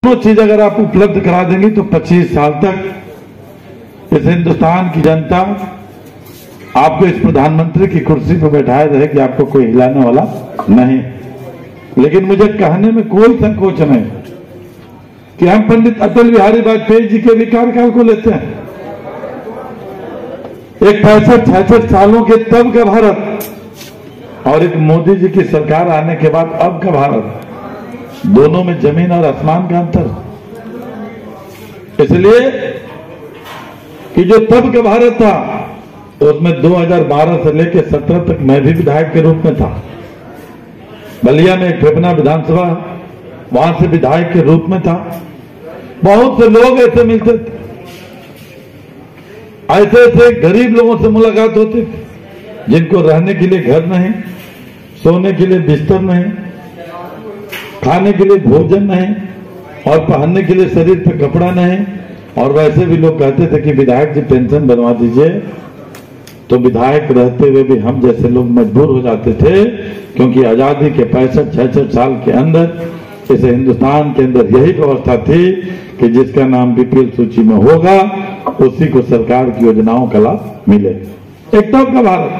दोनों चीज अगर आप उपलब्ध करा देंगी तो 25 साल तक इस हिंदुस्तान की जनता आपको इस प्रधानमंत्री की कुर्सी पर बैठाए रहेगी, आपको कोई हिलाने वाला नहीं। लेकिन मुझे कहने में कोई संकोच नहीं कि हम पंडित अटल बिहारी वाजपेयी जी के भी कार्यकाल को लेते हैं। एक 65-66 सालों के तब का भारत और एक मोदी जी की सरकार आने के बाद अब का भारत, दोनों में जमीन और आसमान का अंतर। इसलिए कि जो तब का भारत था उसमें 2012 से लेकर 17 तक मैं भी विधायक के रूप में था। बलिया में एक फेफना विधानसभा, वहां से विधायक के रूप में था। बहुत से लोग ऐसे मिलते थे, ऐसे ऐसे गरीब लोगों से मुलाकात होती थी जिनको रहने के लिए घर नहीं, सोने के लिए बिस्तर नहीं, खाने के लिए भोजन नहीं और पहनने के लिए शरीर पे कपड़ा नहीं। और वैसे भी लोग कहते थे कि विधायक जी पेंशन बनवा दीजिए। तो विधायक रहते हुए भी हम जैसे लोग मजबूर हो जाते थे, क्योंकि आजादी के 65-66 साल के अंदर इस हिंदुस्तान के अंदर यही व्यवस्था थी कि जिसका नाम बीपीएल सूची में होगा उसी को सरकार की योजनाओं का लाभ मिले। एक तब का भारत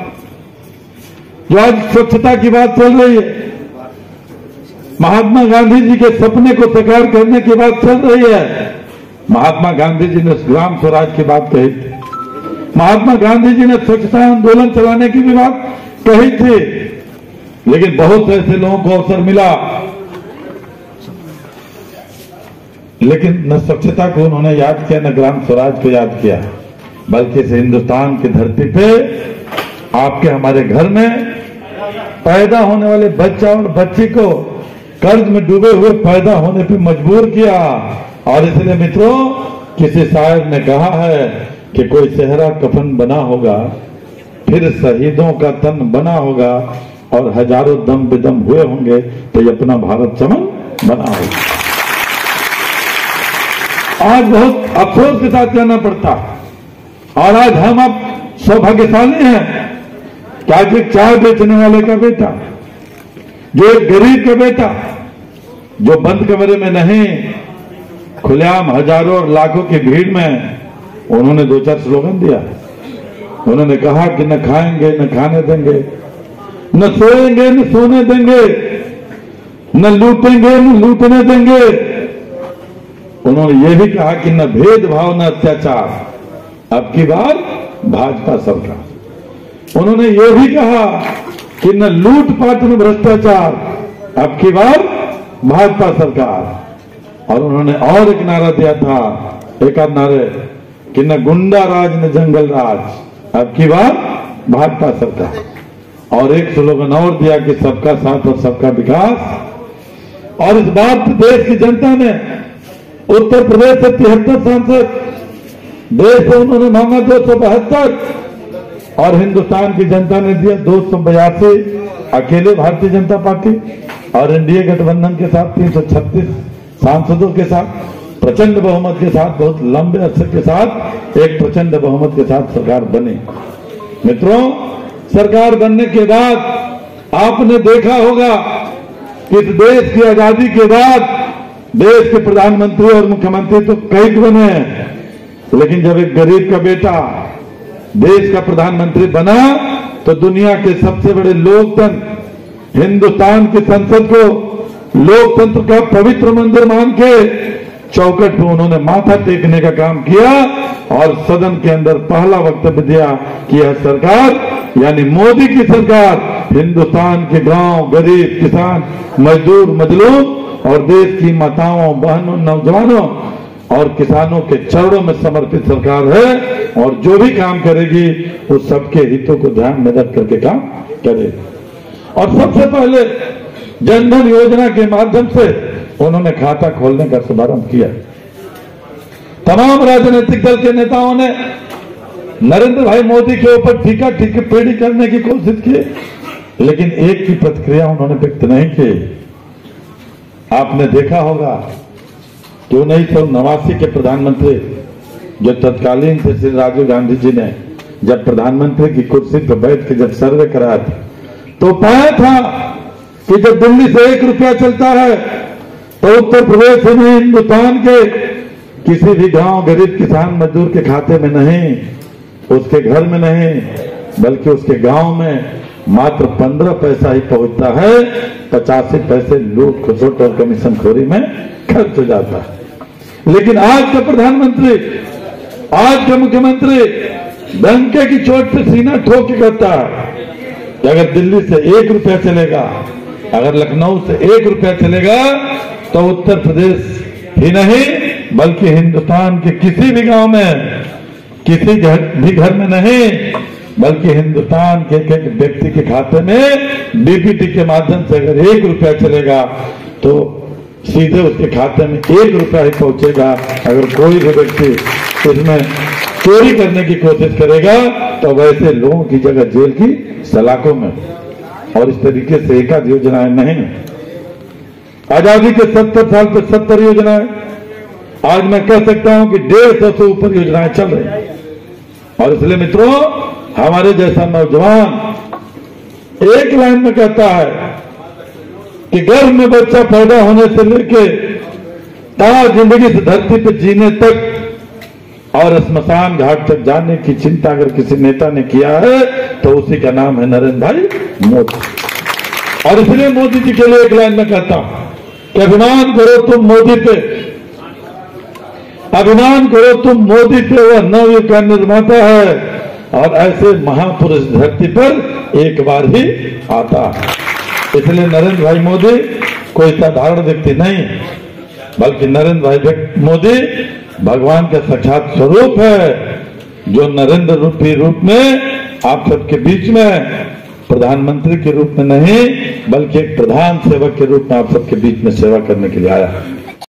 जो आज स्वच्छता की बात चल रही है, महात्मा गांधी जी के सपने को साकार करने की बात चल रही है। महात्मा गांधी जी ने ग्राम स्वराज की बात कही थी, महात्मा गांधी जी ने स्वच्छता आंदोलन चलाने की भी बात कही थी। लेकिन बहुत से ऐसे लोगों को अवसर मिला, लेकिन न स्वच्छता को उन्होंने याद किया, न ग्राम स्वराज को याद किया, बल्कि इस हिंदुस्तान की धरती पे आपके हमारे घर में पैदा होने वाले बच्चा और बच्ची को कर्ज में डूबे हुए पैदा होने पे मजबूर किया। और इसलिए मित्रों, किसी शायर ने कहा है कि कोई सेहरा कफन बना होगा, फिर शहीदों का तन बना होगा और हजारों दम बेदम हुए होंगे तो ये अपना भारत चमन बना होगा। आज बहुत अफसोस के साथ कहना पड़ता, और आज हम अब सौभाग्यशाली हैं कि आज एक चाय बेचने वाले का बेटा, जो एक गरीब का बेटा, जो बंद कमरे में नहीं, खुलेआम हजारों और लाखों की भीड़ में उन्होंने 2-4 स्लोगन दिया। उन्होंने कहा कि न खाएंगे न खाने देंगे, न सोएंगे न सोने देंगे, न लूटेंगे न लूटने देंगे। उन्होंने ये भी कहा कि न भेदभाव न अत्याचार, अब की बार भाजपा सरकार। उन्होंने ये भी कहा कि न लूटपाट न भ्रष्टाचार, अब की बार भाजपा सरकार। और उन्होंने और एक नारा दिया था, एक आध नारे, कि न गुंडा राज न जंगल राज, अब की बार भाजपा सरकार। और एक स्लोगन और दिया कि सबका साथ और सबका विकास। और इस बात देश की जनता ने, उत्तर प्रदेश से 73 सांसद, देश से उन्होंने मांगा 272 और हिंदुस्तान की जनता ने दिया 282 अकेले भारतीय जनता पार्टी और एनडीए गठबंधन के साथ 336 सांसदों के साथ प्रचंड बहुमत के साथ, बहुत लंबे अरसे के साथ एक प्रचंड बहुमत के साथ सरकार बनी। मित्रों, सरकार बनने के बाद आपने देखा होगा कि इस देश की आजादी के बाद देश के प्रधानमंत्री और मुख्यमंत्री तो कई बने, लेकिन जब एक गरीब का बेटा देश का प्रधानमंत्री बना तो दुनिया के सबसे बड़े लोकतंत्र हिंदुस्तान की संसद को लोकतंत्र का पवित्र मंदिर मान के चौखट पर उन्होंने माथा टेकने का काम किया और सदन के अंदर पहला वक्तव्य दिया कि यह सरकार, यानी मोदी की सरकार, हिंदुस्तान के गांव, गरीब, किसान, मजदूर, मजलूम और देश की माताओं, बहनों, नौजवानों और किसानों के चरणों में समर्पित सरकार है। और जो भी काम करेगी वो सबके हितों को ध्यान में रख करके काम करेगी। और सबसे पहले जनधन योजना के माध्यम से उन्होंने खाता खोलने का शुभारंभ किया। तमाम राजनीतिक दल के नेताओं ने नरेंद्र भाई मोदी के ऊपर टीका टिप्पणी करने की कोशिश की, लेकिन एक की प्रतिक्रिया उन्होंने व्यक्त नहीं की। आपने देखा होगा कि 1989 के प्रधानमंत्री जो तत्कालीन थे श्री राजीव गांधी जी ने जब प्रधानमंत्री की कुर्सी पर बैठ के जब सर्वे कराया था तो पाया था कि जब दिल्ली से 1 रुपया चलता है तो उत्तर प्रदेश में हिंदुस्तान के किसी भी गांव गरीब किसान मजदूर के खाते में नहीं, उसके घर में नहीं, बल्कि उसके गांव में मात्र 15 पैसा ही पहुंचता है। 85 पैसे लूट खसोट और कमीशन खोरी में खर्च हो जाता है। लेकिन आज का प्रधानमंत्री, आज का मुख्यमंत्री डंके की चोट से सीना ठोक के कहता है कि अगर दिल्ली से 1 रुपया चलेगा, अगर लखनऊ से 1 रुपया चलेगा, तो उत्तर प्रदेश ही नहीं बल्कि हिंदुस्तान के किसी भी गांव में, किसी भी घर में नहीं, बल्कि हिंदुस्तान के एक व्यक्ति के खाते में डीबीटी के माध्यम से अगर 1 रुपया चलेगा तो सीधे उसके खाते में 1 रुपया ही पहुंचेगा। अगर कोई भी व्यक्ति इसमें चोरी करने की कोशिश करेगा तो वैसे लोगों की जगह जेल की सलाखों में। और इस तरीके से एकाध योजनाएं नहीं, आजादी के 70 साल पे 70 योजनाएं, आज मैं कह सकता हूं कि 150 से ऊपर योजनाएं चल रही हैं। और इसलिए मित्रों, हमारे जैसा नौजवान एक लाइन में कहता है कि गर्भ में बच्चा पैदा होने से लेके ताज़ जिंदगी से धरती पर जीने तक और स्मशान घाट तक जाने की चिंता अगर किसी नेता ने किया है तो उसी का नाम है नरेंद्र भाई मोदी। और इसलिए मोदी जी के लिए एक लाइन में कहता हूं कि अभिमान करो तुम मोदी पे, अभिमान करो तुम मोदी पे, वह नवयुग का निर्माता है और ऐसे महापुरुष धरती पर एक बार ही आता है। इसलिए नरेंद्र भाई मोदी कोई साधारण व्यक्ति नहीं, बल्कि नरेंद्र भाई मोदी भगवान का साक्षात स्वरूप है, जो नरेंद्र रूपी रूप में आप सबके बीच में प्रधानमंत्री के रूप में नहीं, बल्कि एक प्रधान सेवक के रूप में आप सबके बीच में सेवा करने के लिए आया।